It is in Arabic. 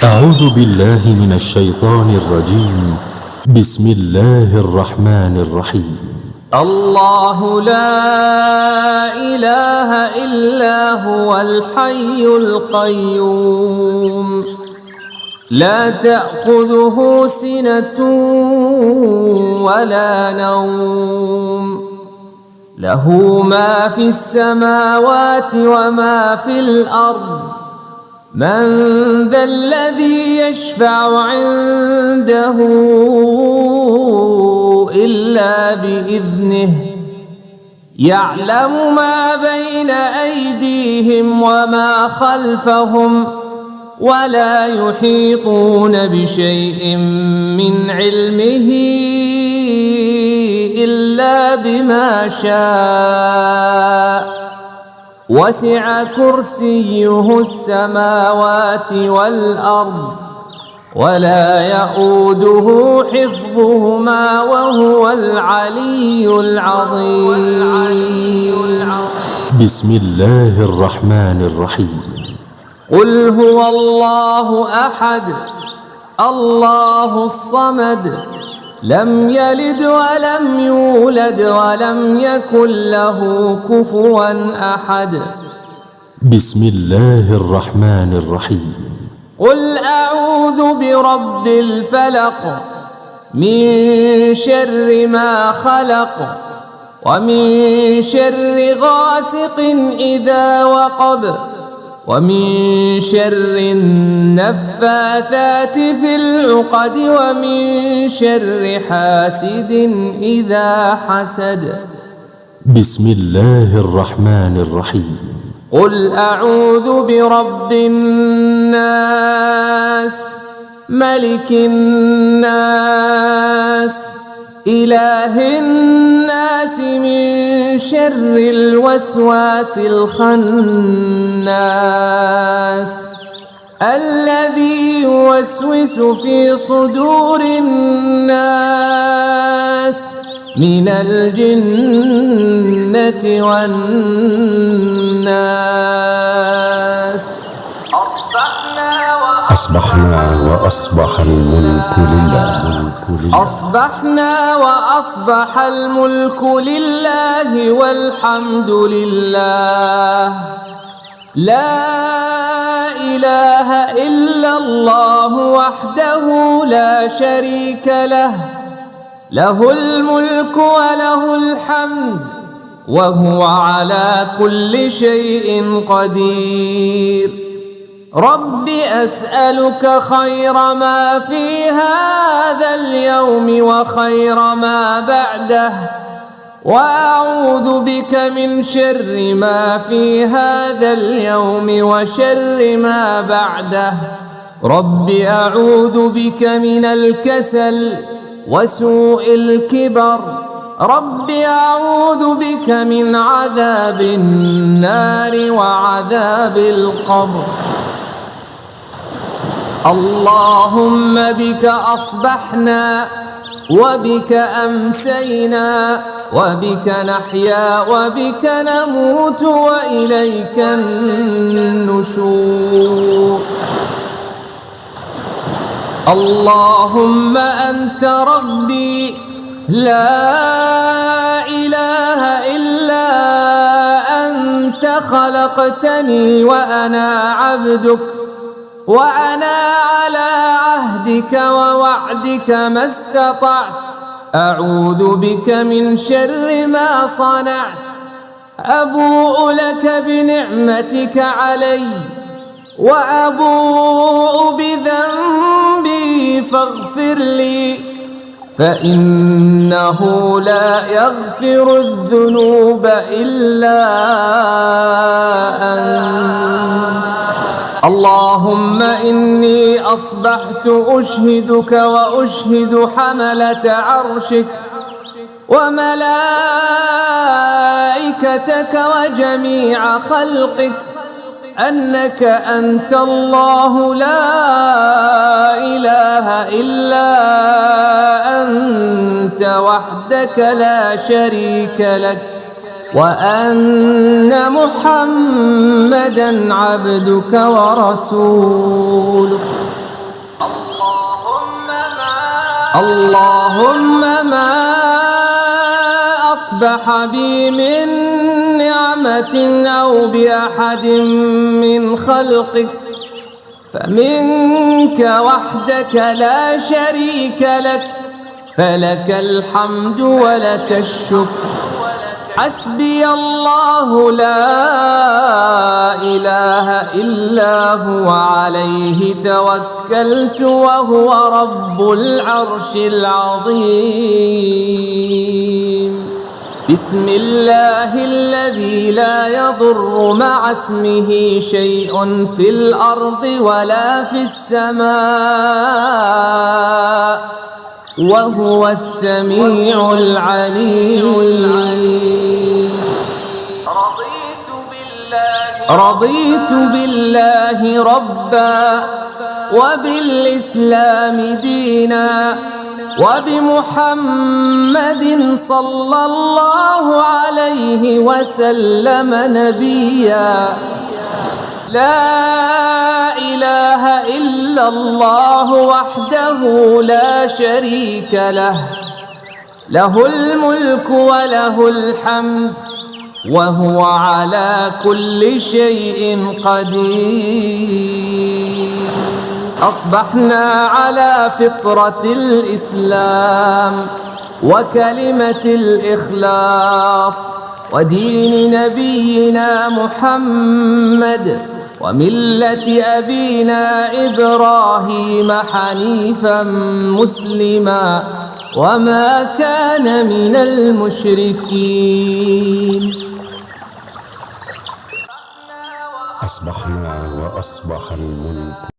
أعوذ بالله من الشيطان الرجيم. بسم الله الرحمن الرحيم. الله لا إله إلا هو الحي القيوم لا تأخذه سنة ولا نوم له ما في السماوات وما في الأرض من ذا الذي يشفع عنده إلا بإذنه يعلم ما بين أيديهم وما خلفهم ولا يحيطون بشيء من علمه إلا بما شاء وسع كرسيه السماوات والأرض ولا يؤوده حفظهما وهو العلي العظيم. بسم الله الرحمن الرحيم. قل هو الله أحد الله الصمد لم يلد ولم يولد ولم يكن له كفوا أحد. بسم الله الرحمن الرحيم. قل أعوذ برب الفلق من شر ما خلق ومن شر غاسق إذا وقب ومن شر النفاثات في العقد ومن شر حاسد إذا حسد. بسم الله الرحمن الرحيم. قل أعوذ برب الناس ملك الناس إله الناس من شر الوسواس الخناس الذي يوسوس في صدور الناس من الجنة والناس. أصبحنا وأصبح الملك لله. أصبحنا وأصبح الملك لله والحمد لله لا إله إلا الله وحده لا شريك له له الملك وله الحمد وهو على كل شيء قدير. رب أسألك خير ما في هذا اليوم وخير ما بعده وأعوذ بك من شر ما في هذا اليوم وشر ما بعده. رب أعوذ بك من الكسل وسوء الكبر. رب أعوذ بك من عذاب النار وعذاب القبر. اللهم بك أصبحنا وبك أمسينا وبك نحيا وبك نموت وإليك النشور. اللهم أنت ربي لا إله إلا أنت خلقتني وأنا عبدك وأنا على عهدك ووعدك ما استطعت. أعوذ بك من شر ما صنعت. أبوء لك بنعمتك علي وأبوء بذنبي فاغفر لي فإنه لا يغفر الذنوب إلا أنت. اللهم إني أصبحت أشهدك وأشهد حملة عرشك وملائكتك وجميع خلقك أنك أنت الله لا إله إلا أنت وحدك لا شريك لك وأن محمدًا عبدك ورسولك. اللهم ما أصبح بي من نعمة أو بأحد من خلقك فمنك وحدك لا شريك لك، فلك الحمد ولك الشكر. حسبي الله لا إله إلا هو عليه توكلت وهو رب العرش العظيم. بسم الله الذي لا يضر مع اسمه شيء في الأرض ولا في السماء وهو السميع العليم. رضيت بالله ربا وبالإسلام دينا وبمحمد صلى الله عليه وسلم نبيا. لا إله إلا الله وحده لا شريك له، له الملك وله الحمد وهو على كل شيء قدير. أصبحنا على فطرة الإسلام وكلمة الإخلاص ودين نبينا محمد وملة أبينا إبراهيم حنيفا مسلما وما كان من المشركين. أصبحنا وأصبح الملك